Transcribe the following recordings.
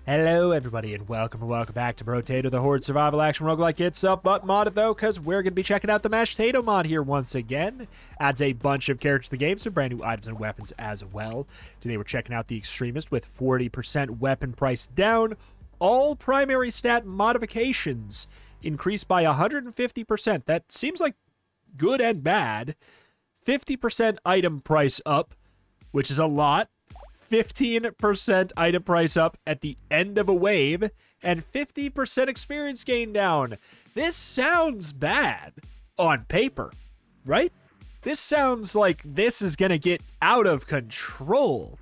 Hello, everybody, and welcome back to Brotato, the Horde Survival Action Roguelike. It's up but modded, though, because we're going to be checking out the Mashed Tato mod here once again. Adds a bunch of characters to the game, some brand new items and weapons as well. Today we're checking out the Extremist with 40% weapon price down. All primary stat modifications increased by 150%. That seems like good and bad. 50% item price up, which is a lot. 15% item price up at the end of a wave, and 50% experience gain down. This sounds bad on paper, right? This sounds like this is going to get out of control.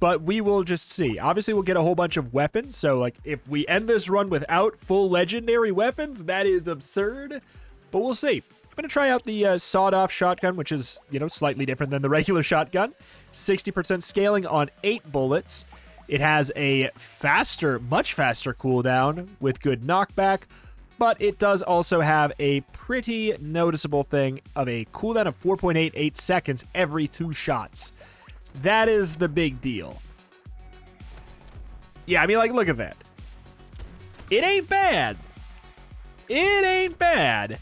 But we will just see. Obviously, we'll get a whole bunch of weapons, so like if we end this run without full legendary weapons, that is absurd. But we'll see. I'm going to try out the sawed-off shotgun, which is, slightly different than the regular shotgun. 60% scaling on 8 bullets. It has a much faster cooldown with good knockback, but it does also have a pretty noticeable thing of a cooldown of 4.88 seconds every 2 shots. That is the big deal. Yeah, I mean, like, look at that. It ain't bad. It ain't bad.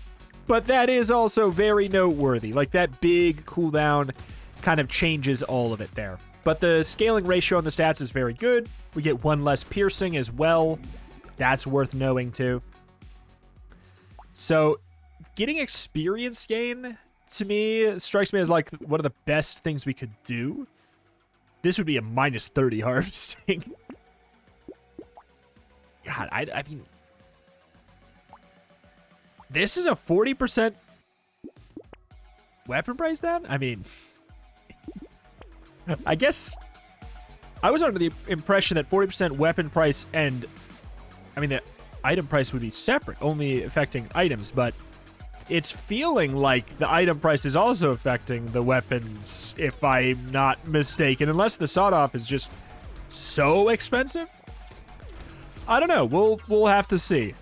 But that is also very noteworthy. Like, that big cooldown kind of changes all of it there. But the scaling ratio on the stats is very good. We get 1 less piercing as well. That's worth knowing, too. So, getting experience gain, to me, strikes me as, like, one of the best things we could do. This would be a minus 30 harvesting. God, I mean... This is a 40% weapon price down? I mean, I guess I was under the impression that 40% weapon price and, I mean, the item price would be separate, only affecting items, but it's feeling like the item price is also affecting the weapons, if I'm not mistaken, unless the sawed-off is just so expensive. I don't know. We'll have to see.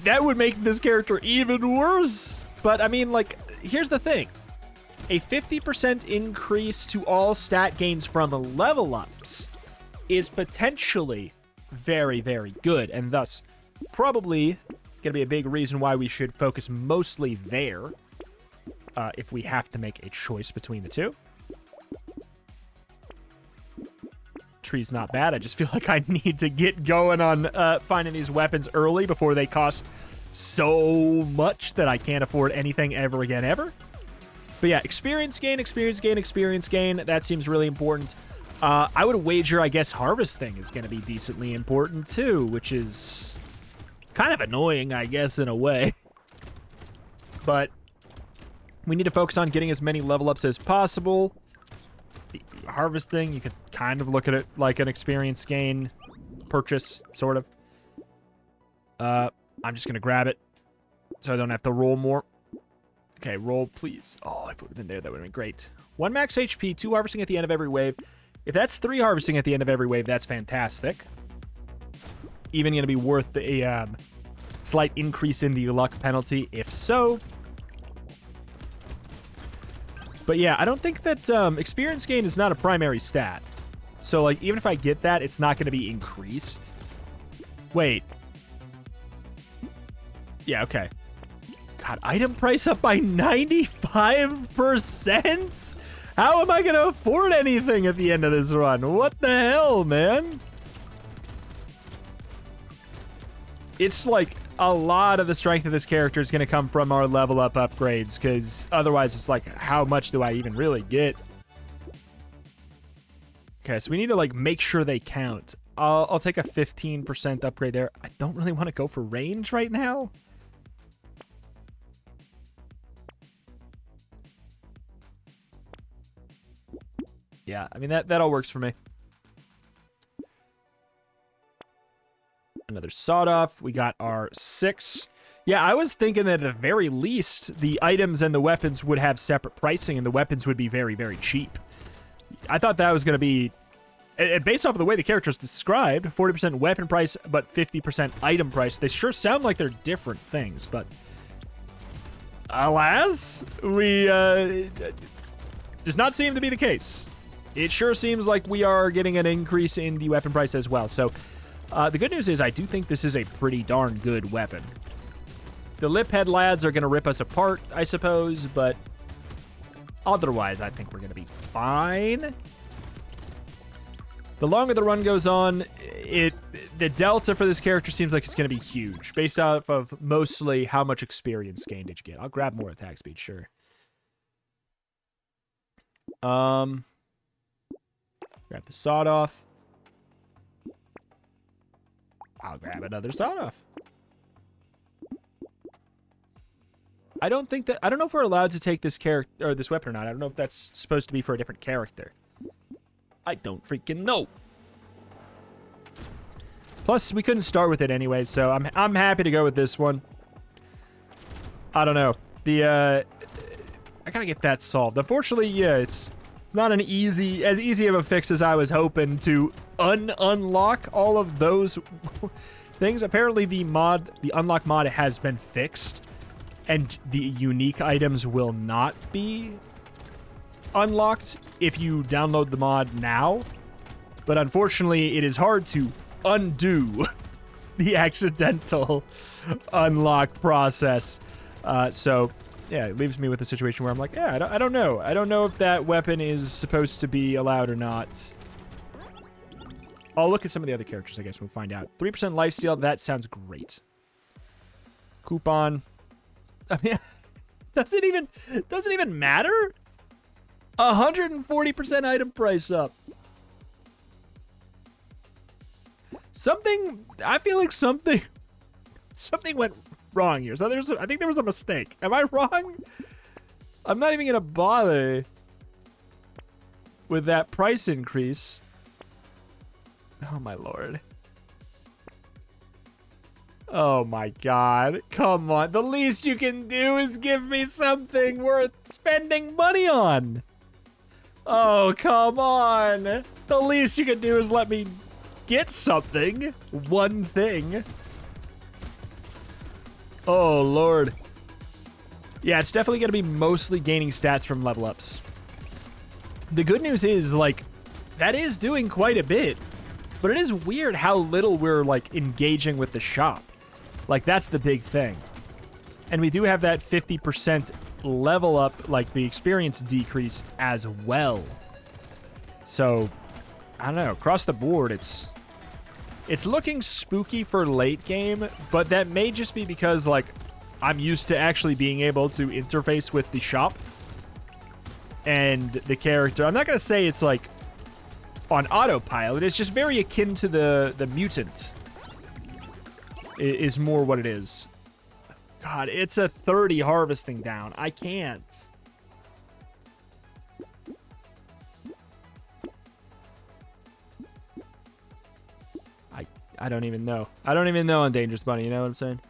That would make this character even worse. But, I mean, like, here's the thing. A 50% increase to all stat gains from level ups is potentially very, very good, and thus probably going to be a big reason why we should focus mostly there if we have to make a choice between the two. Tree's not bad. I just feel like I need to get going on finding these weapons early before they cost so much that I can't afford anything ever again, ever. But yeah, experience gain. That seems really important. I would wager, I guess, harvesting is going to be decently important too, which is kind of annoying, I guess, in a way. But we need to focus on getting as many level ups as possible. Harvesting, you could kind of look at it like an experience gain purchase, sort of. I'm just going to grab it so I don't have to roll more. Okay, roll, please. Oh, if it would have been there, that would have been great. 1 max HP, 2 harvesting at the end of every wave. If that's 3 harvesting at the end of every wave, that's fantastic. Even going to be worth a slight increase in the luck penalty, if so. But yeah, I don't think that experience gain is not a primary stat. So, like, even if I get that, it's not going to be increased. Wait. Yeah, okay. God, item price up by 95%? How am I going to afford anything at the end of this run? What the hell, man? It's like a lot of the strength of this character is going to come from our level up upgrades, because otherwise it's like, how much do I even really get? Okay, so we need to like make sure they count. I'll take a 15% upgrade there. I don't really want to go for range right now. Yeah, I mean, that all works for me. Another sawed-off. We got our 6. Yeah, I was thinking that at the very least, the items and the weapons would have separate pricing, and the weapons would be very, very cheap. I thought that was going to be... Based off of the way the character's described, 40% weapon price, but 50% item price. They sure sound like they're different things, but... Alas, we... does not seem to be the case. it sure seems like we are getting an increase in the weapon price as well. So the good news is I do think this is a pretty darn good weapon. The lip head lads are going to rip us apart, I suppose, but otherwise I think we're going to be fine. The longer the run goes on, the delta for this character seems like it's going to be huge, based off of mostly how much experience gain did you get. I'll grab more attack speed, sure. Grab the sawed off. I'll grab another sawed off. I don't know if we're allowed to take this character or this weapon or not. I don't know if that's supposed to be for a different character. I don't freaking know. Plus, we couldn't start with it anyway, so I'm happy to go with this one. I don't know. I gotta get that solved. Unfortunately, yeah, it's not as easy of a fix as I was hoping to unlock all of those things. Apparently, the unlock mod has been fixed, and the unique items will not be unlocked if you download the mod now. But unfortunately, it is hard to undo the accidental unlock process. So yeah, it leaves me with a situation where I'm like, yeah, I don't know. I don't know if that weapon is supposed to be allowed or not. I'll look at some of the other characters, I guess we'll find out. 3% lifesteal, that sounds great. Coupon. I mean, does it even matter? 140% item price up. I feel like something went wrong here. So I think there was a mistake. Am I wrong? I'm not even gonna bother with that price increase. Oh my lord. Oh my god. Come on. The least you can do is give me something worth spending money on. Oh, come on. The least you can do is let me get something. One thing. Oh, Lord. Yeah, it's definitely going to be mostly gaining stats from level ups. The good news is, like, that is doing quite a bit. But it is weird how little we're, like, engaging with the shop. Like, that's the big thing. And we do have that 50% level up, like, the experience decrease as well. So, I don't know. Across the board, it's looking spooky for late game, but that may just be because, like, I'm used to actually being able to interface with the shop and the character. I'm not going to say it's, like, on autopilot. It's just very akin to the mutant. Is more what it is. God, it's a 30 harvesting down. I can't. I don't even know. I don't even know on Dangerous Bunny, you know what I'm saying?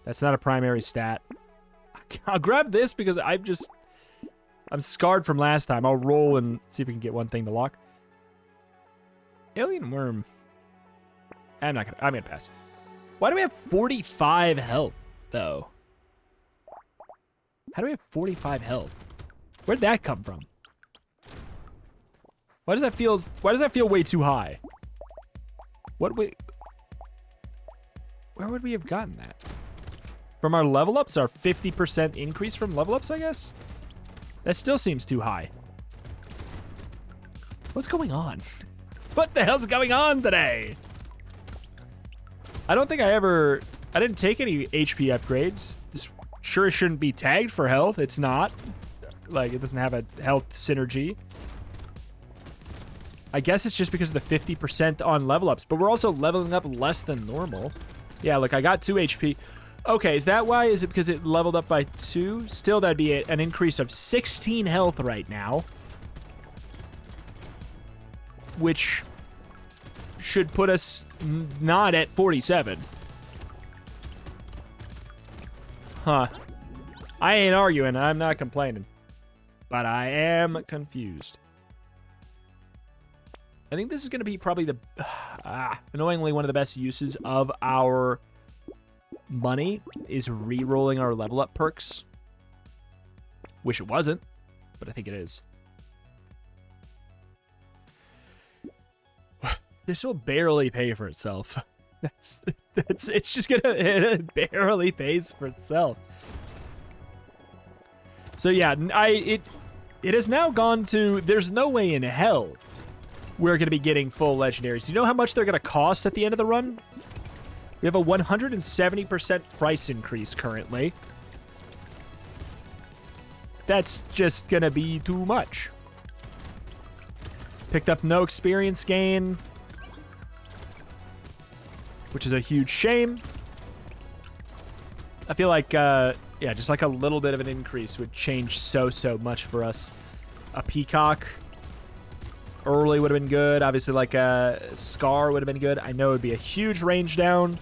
That's not a primary stat. I'll grab this because I'm scarred from last time. I'll roll and see if we can get one thing to lock. Alien Worm. I'm gonna pass. Why do we have 45 health, though? How do we have 45 health? Where'd that come from? Why does that feel way too high? Where would we have gotten that? From our level ups, our 50% increase from level ups, I guess? That still seems too high. What's going on? What the hell's going on today? I don't think I didn't take any HP upgrades. This sure shouldn't be tagged for health. It's not. Like, it doesn't have a health synergy. I guess it's just because of the 50% on level ups, but we're also leveling up less than normal. Yeah, look, I got 2 HP. Okay, is that why? Is it because it leveled up by 2? Still, that'd be an increase of 16 health right now. Which should put us not at 47. Huh. I ain't arguing. I'm not complaining. But I am confused. I think this is going to be probably the, annoyingly, one of the best uses of our money is re-rolling our level up perks. Wish it wasn't, but I think it is. This will barely pay for itself. It's just gonna, it barely pays for itself. So yeah, it has now gone to, there's no way in hell we're gonna be getting full legendaries. You know how much they're gonna cost at the end of the run? We have a 170% price increase currently. That's just gonna be too much. Picked up no experience gain, which is a huge shame. I feel like, yeah, just like a little bit of an increase would change so much for us. A Peacock early would have been good. Obviously, like a Scar would have been good. I know it would be a huge range down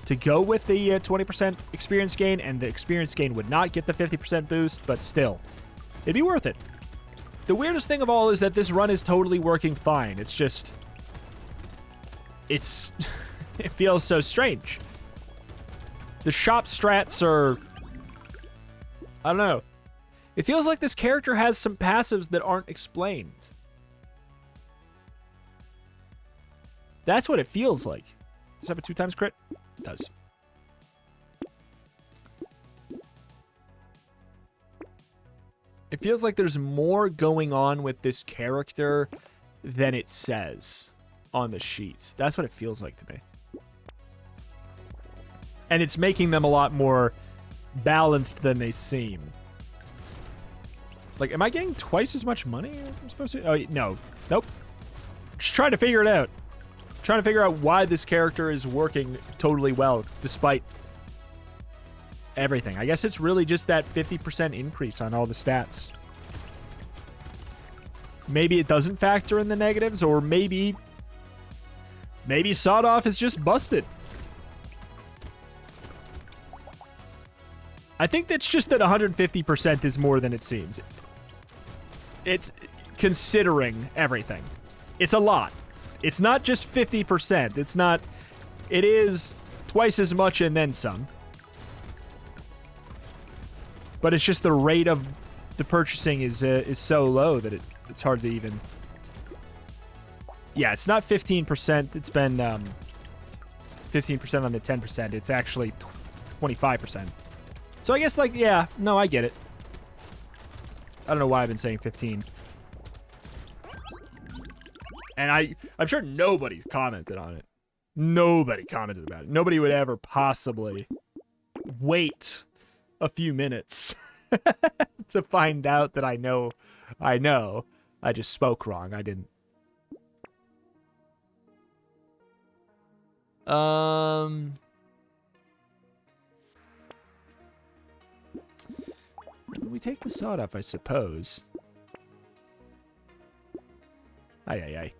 to go with the 20% experience gain, and the experience gain would not get the 50% boost, but still, it'd be worth it. The weirdest thing of all is that this run is totally working fine. It's just, it's, it feels so strange. The shop strats are, I don't know. It feels like this character has some passives that aren't explained. That's what it feels like. Does it have a 2x crit? It does. It feels like there's more going on with this character than it says on the sheet. That's what it feels like to me. And it's making them a lot more balanced than they seem. Like, am I getting twice as much money as I'm supposed to? Oh, no. Nope. Just trying to figure it out. Trying to figure out why this character is working totally well, despite everything. I guess it's really just that 50% increase on all the stats. Maybe it doesn't factor in the negatives, or maybe Sawed Off is just busted. I think that's just that 150% is more than it seems. It's considering everything. It's a lot. It's not just 50%. It's not... It is twice as much and then some. But it's just the rate of the purchasing is so low that it's hard to even... Yeah, it's not 15%. It's been 15% on the 10%. It's actually 25%. So I guess, like, yeah, no, I get it. I don't know why I've been saying 15. And I'm sure nobody commented on it. Nobody commented about it. Nobody would ever possibly wait a few minutes to find out that I know. I just spoke wrong. I didn't. We take the Sawed Off, I suppose. Aye.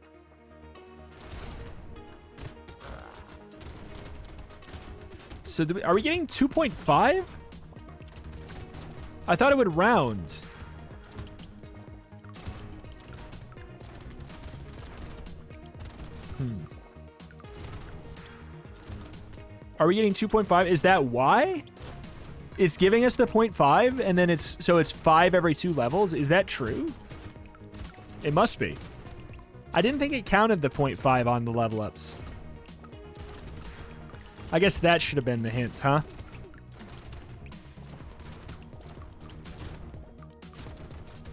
So are we getting 2.5? I thought it would round. Are we getting 2.5? Is that why? It's giving us the 0.5, and then it's 5 every 2 levels. Is that true? It must be. I didn't think it counted the 0.5 on the level ups. I guess that should have been the hint, huh?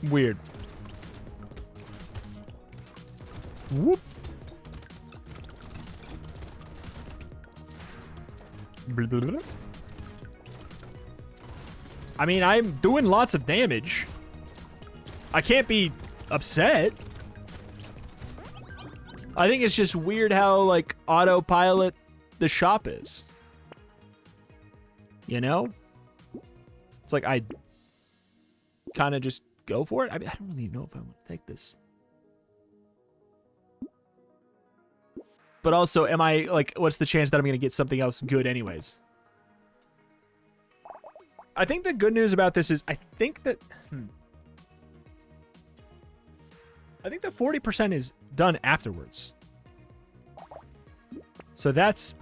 Weird. Whoop. I mean, I'm doing lots of damage. I can't be upset. I think it's just weird how, like, autopilot the shop is. You know? It's like I kind of just go for it. I mean, I don't really know if I want to take this. But also, am I, like, what's the chance that I'm going to get something else good anyways? I think the good news about this is I think that... I think the 40% is done afterwards. So that's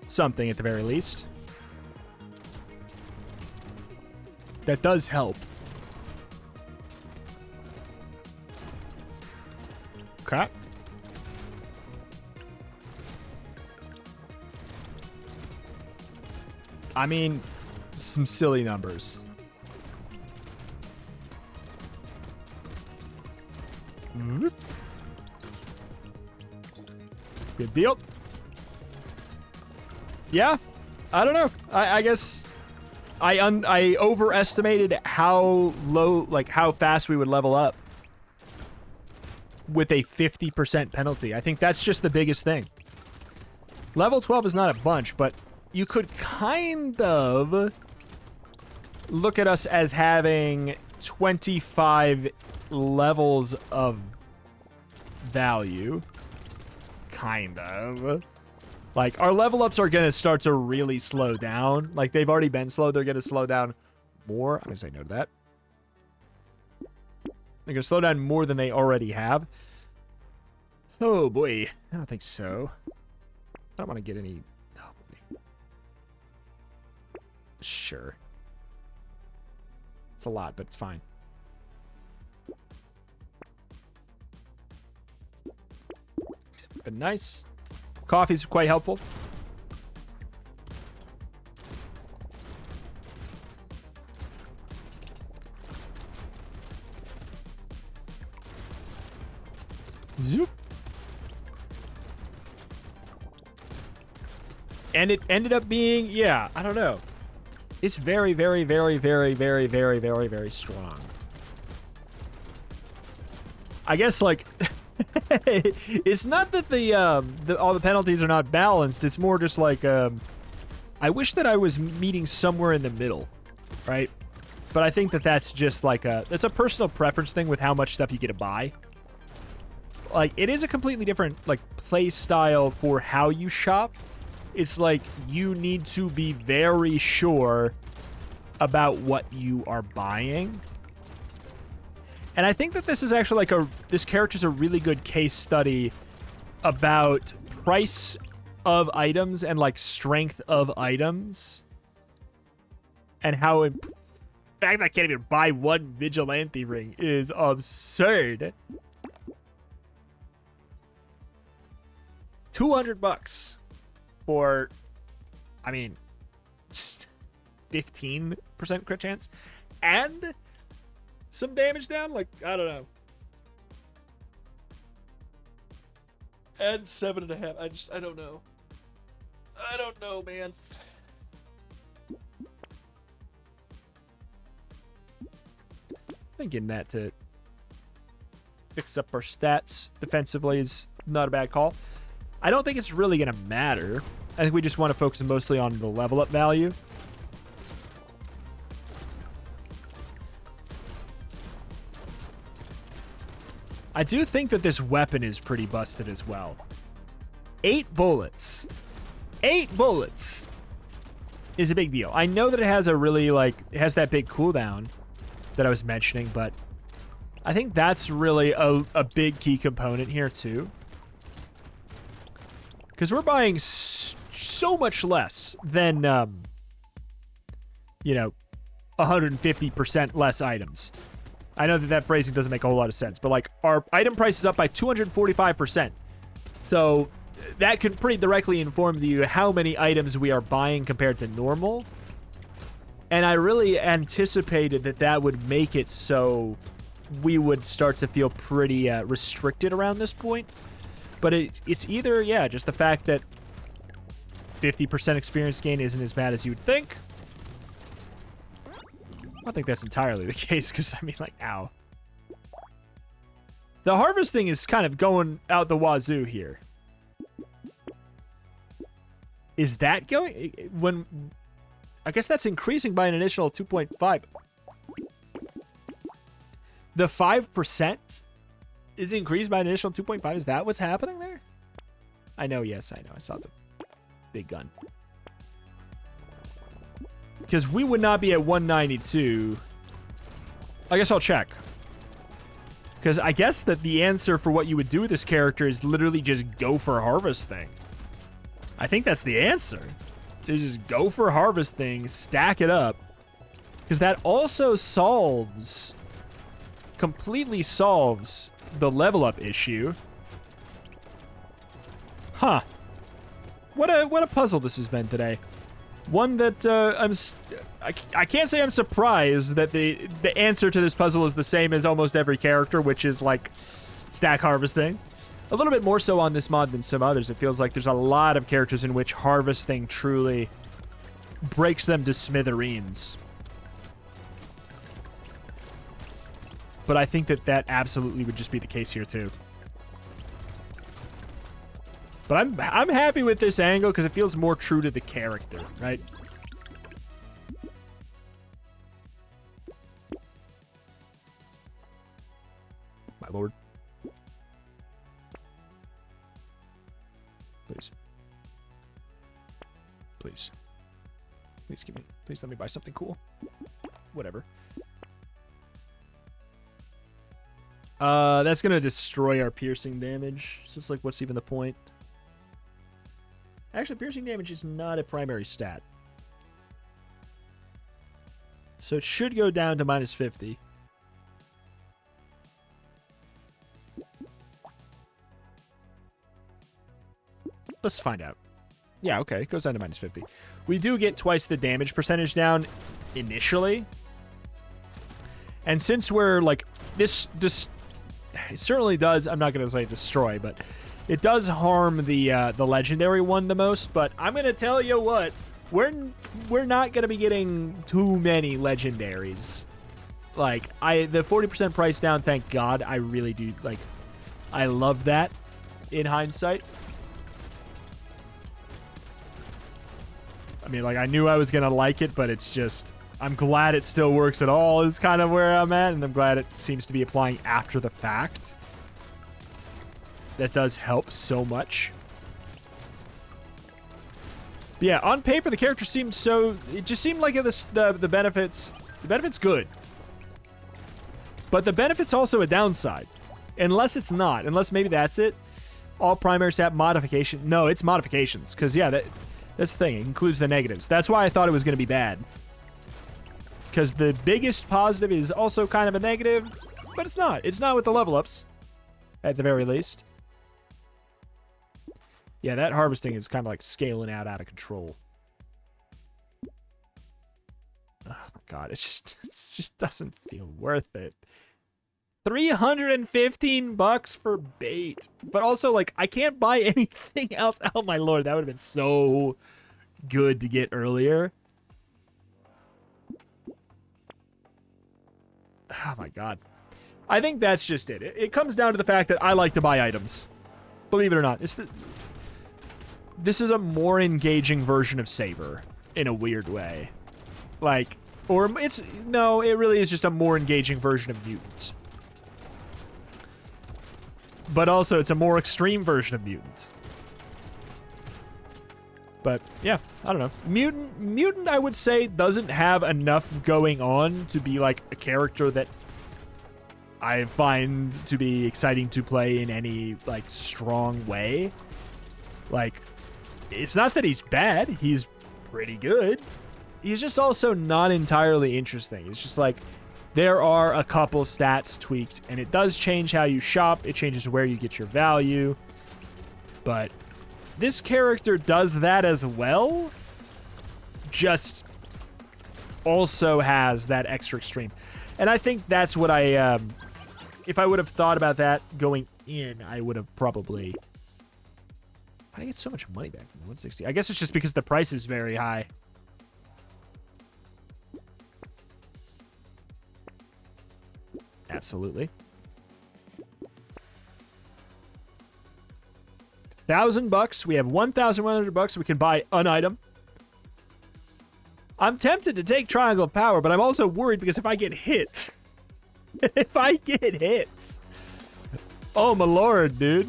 something at the very least. That does help. Okay. I mean, some silly numbers. Good deal. Yeah, I don't know. I guess I overestimated how low, like how fast we would level up with a 50% penalty. I think that's just the biggest thing. Level 12 is not a bunch, but you could kind of look at us as having 25 levels of value. Kind of. Like, our level ups are going to start to really slow down. Like, they've already been slow. They're going to slow down more. I'm going to say no to that. They're going to slow down more than they already have. Oh, boy. I don't think so. I don't want to get any... Oh, boy. Sure. It's a lot, but it's fine. But nice. Coffee's quite helpful. Zoop. And it ended up being, yeah, I don't know. It's very, very, very, very, very, very, very, very strong. I guess, like... It's not that all the penalties are not balanced. It's more just like I wish that I was meeting somewhere in the middle, right? But I think that that's just like it's a personal preference thing with how much stuff you get to buy. Like, it is a completely different like play style for how you shop. It's like you need to be very sure about what you are buying. And I think that this is actually like this character's a really good case study about price of items and like strength of items. And how in fact I can't even buy one vigilante ring is absurd. $200 for, I mean, just 15% crit chance. And some damage down? Like, I don't know. And 7.5. I don't know. I don't know, man. Thinking that to fix up our stats defensively is not a bad call. I don't think it's really going to matter. I think we just want to focus mostly on the level up value. I do think that this weapon is pretty busted as well. 8 bullets. 8 bullets is a big deal. I know that it has a really, like, it has that big cooldown that I was mentioning, but I think that's really a big key component here, too. Because we're buying so much less than, you know, 150% less items. I know that phrasing doesn't make a whole lot of sense, but like our item price is up by 245%. So that can pretty directly inform you how many items we are buying compared to normal. And I really anticipated that would make it so we would start to feel pretty restricted around this point. But it's either, yeah, just the fact that 50% experience gain isn't as bad as you would think. I don't think that's entirely the case, because, I mean, like, ow. The harvesting is kind of going out the wazoo here. Is that going... when... I guess that's increasing by an additional 2.5. The 5% is increased by an additional 2.5. Is that what's happening there? I know, yes, I know. I saw the big gun. Because we would not be at 192. I guess I'll check. Because I guess that the answer for what you would do with this character is literally just go for harvesting. I think that's the answer. Is just go for harvesting, stack it up. Because that also solves... completely solves the level up issue. Huh. What a puzzle this has been today. One that I can't say I'm surprised that the answer to this puzzle is the same as almost every character, which is like stack harvesting. A little bit more so on this mod than some others. It feels like there's a lot of characters in which harvesting truly breaks them to smithereens. But I think that that absolutely would just be the case here too. But I'm happy with this angle because it feels more true to the character, right? My lord. Please. Please. Please give me. Please let me buy something cool. Whatever. That's gonna destroy our piercing damage. So it's like, what's even the point? Actually, piercing damage is not a primary stat. So it should go down to minus 50. Let's find out. Yeah, okay, it goes down to minus 50. We do get twice the damage percentage down initially. And since we're like, this it certainly does, I'm not going to say destroy, but it does harm the legendary one the most. But I'm going to tell you what, we're not going to be getting too many legendaries. Like, the 40% price down, thank God, I really do, like, I love that in hindsight. I mean, like, I knew I was going to like it, but it's just, I'm glad it still works at all is kind of where I'm at, and I'm glad it seems to be applying after the fact. That does help so much. But yeah, on paper, the character seemed so, it just seemed like the benefits good. But the benefit's also a downside. Unless it's not, unless maybe that's it. All primary stat modification. No, it's modifications, because yeah, that's the thing. It includes the negatives. That's why I thought it was going to be bad. Because the biggest positive is also kind of a negative, but it's not. It's not with the level ups, at the very least. Yeah, that harvesting is kind of like scaling out of control. Oh my god, it just doesn't feel worth it. $315 for bait. But also, like, I can't buy anything else. Oh my lord, that would have been so good to get earlier. Oh my god. I think that's just it. It comes down to the fact that I like to buy items. Believe it or not. This is a more engaging version of Saber in a weird way. Like, or no, it really is just a more engaging version of Mutant. But also, it's a more extreme version of Mutant. But, yeah, I don't know. Mutant, I would say, doesn't have enough going on to be, like, a character that I find to be exciting to play in any, like, strong way. Like, it's not that he's bad. He's pretty good. He's just also not entirely interesting. It's just, like, there are a couple stats tweaked, and it does change how you shop. It changes where you get your value. But this character does that as well, just also has that extra extreme. And I think that's what I, if I would have thought about that going in, I would have probably... How do I get so much money back from the 160? I guess it's just because the price is very high. Absolutely. $1,000. We have $1,100. We can buy an item. I'm tempted to take Triangle of Power, but I'm also worried because if I get hit, oh my lord, dude.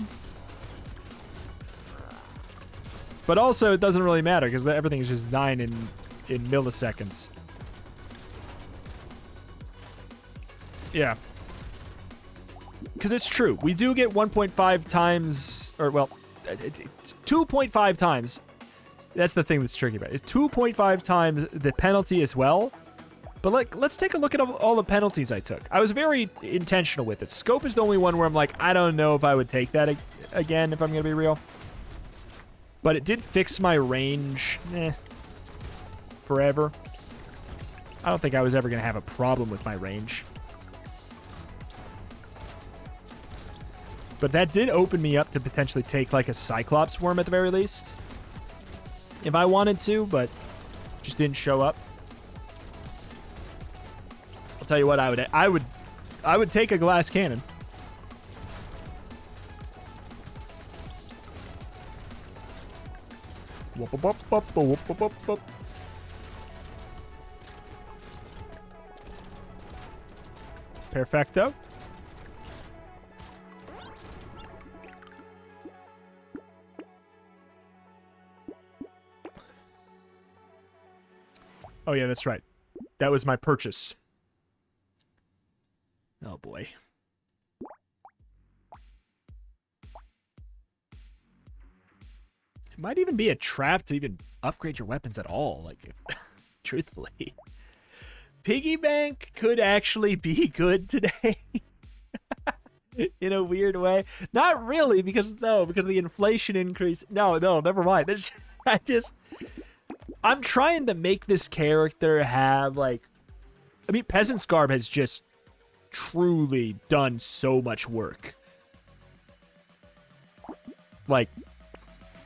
But also, it doesn't really matter because everything is just dying in milliseconds. Yeah. Because it's true. We do get 1.5 times, or well, 2.5 times. That's the thing that's tricky about it. It's 2.5 times the penalty as well. But like, let's take a look at all the penalties I took. I was very intentional with it. Scope is the only one where I'm like, I don't know if I would take that again, if I'm going to be real. But it did fix my range. forever. I don't think I was ever going to have a problem with my range. But that did open me up to potentially take like a Cyclops worm at the very least. If I wanted to, but just didn't show up. I'll tell you what, I would take a glass cannon. Perfecto. Oh yeah, that's right. That was my purchase. Oh boy. It might even be a trap to even upgrade your weapons at all, like, if, truthfully. Piggy bank could actually be good today. In a weird way. Not really, because of the inflation increase. No, never mind. I'm trying to make this character have, like... I mean, Peasant's Garb has just truly done so much work. Like,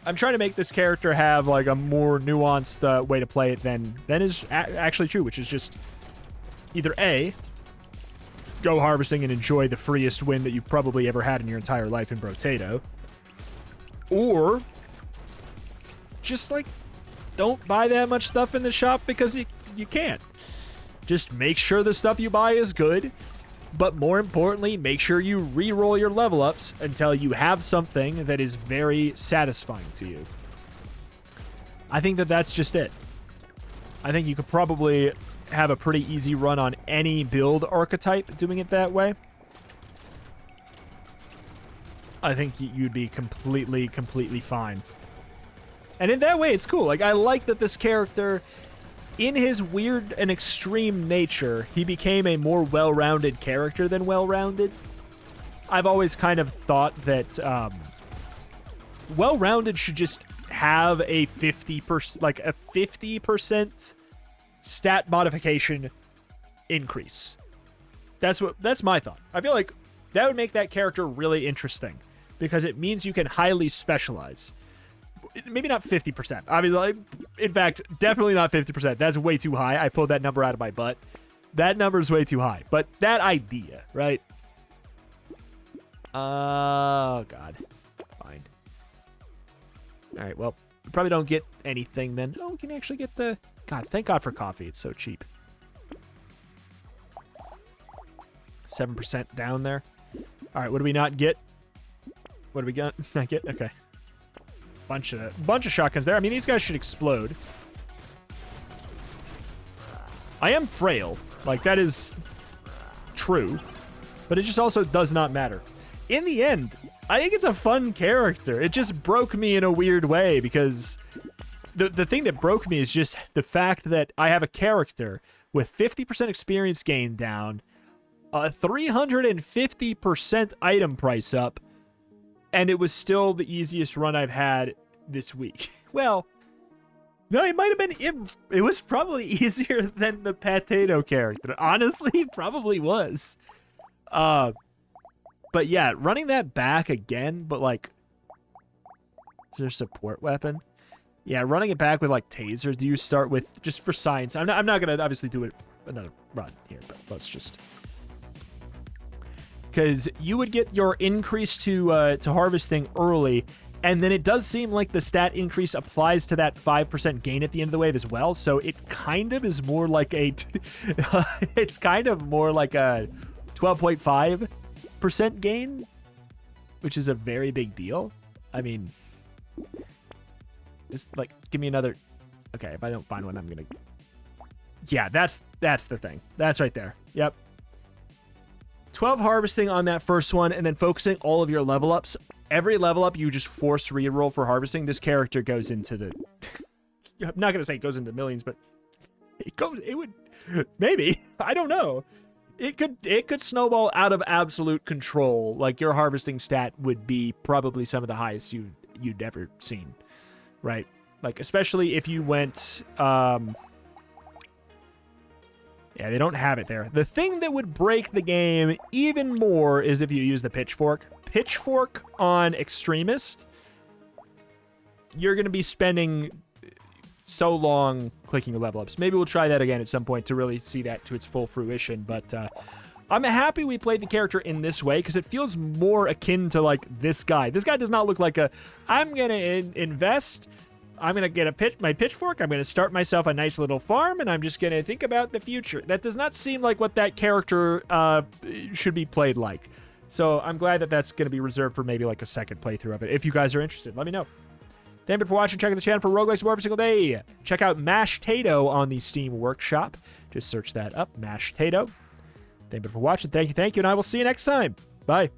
I'm trying to make this character have, like, a more nuanced way to play it than is actually true, which is just either A, go harvesting and enjoy the freest win that you've probably ever had in your entire life in Brotato, or just, like, don't buy that much stuff in the shop because you can't. Just make sure the stuff you buy is good, but more importantly, make sure you re-roll your level ups until you have something that is very satisfying to you. I think that's just it. I think you could probably have a pretty easy run on any build archetype doing it that way. I think you'd be completely fine. And in that way, it's cool. Like, I like that this character, in his weird and extreme nature, he became a more well-rounded character than well-rounded. I've always kind of thought that well-rounded should just have a 50%, like a 50% stat modification increase. That's my thought. I feel like that would make that character really interesting because it means you can highly specialize. Maybe not 50%. Obviously, in fact, definitely not 50%. That's way too high. I pulled that number out of my butt. That number is way too high. But that idea, right? Oh, God. Fine. All right, well, we probably don't get anything then. Oh, we can actually get the... God, thank God for coffee. It's so cheap. 7% down there. All right, what do we not get? What do we got? Not get? Okay. Bunch of shotguns there. I mean, these guys should explode. I am frail. Like, that is true. But it just also does not matter. In the end, I think it's a fun character. It just broke me in a weird way because the thing that broke me is just the fact that I have a character with 50% experience gain down, a 350% item price up, and it was still the easiest run I've had this week. Well, no, it might have been... It was probably easier than the Potato character. Honestly, probably was. But yeah, running that back again, but like... Is there a support weapon? Yeah, running it back with like Taser. Do you start with... Just for science. I'm not going to obviously do it another run here, but let's just... Because you would get your increase to harvesting early, and then it does seem like the stat increase applies to that 5% gain at the end of the wave as well. So it kind of is more like a, it's kind of more like a 12.5% gain, which is a very big deal. I mean, just like give me another. Okay, if I don't find one, I'm gonna. Yeah, that's the thing. That's right there. Yep. 12 harvesting on that first one, and then focusing all of your level ups. Every level up, you just force reroll for harvesting. This character goes into the... I'm not going to say it goes into millions, but it would... Maybe. I don't know. It could snowball out of absolute control. Like, your harvesting stat would be probably some of the highest you'd ever seen. Right? Like, especially if you went... Yeah, they don't have it there. The thing that would break the game even more is if you use the Pitchfork. Pitchfork on Extremist, you're going to be spending so long clicking your level ups. Maybe we'll try that again at some point to really see that to its full fruition, but I'm happy we played the character in this way because it feels more akin to, like, this guy. This guy does not look like I'm going to invest, I'm going to get my pitchfork, I'm going to start myself a nice little farm, and I'm just going to think about the future. That does not seem like what that character should be played like. So I'm glad that that's going to be reserved for maybe like a second playthrough of it. If you guys are interested, let me know. Thank you for watching. Check out the channel for roguelikes more every single day. Check out MashTato on the Steam Workshop. Just search that up, MashTato. Thank you for watching. Thank you, and I will see you next time. Bye.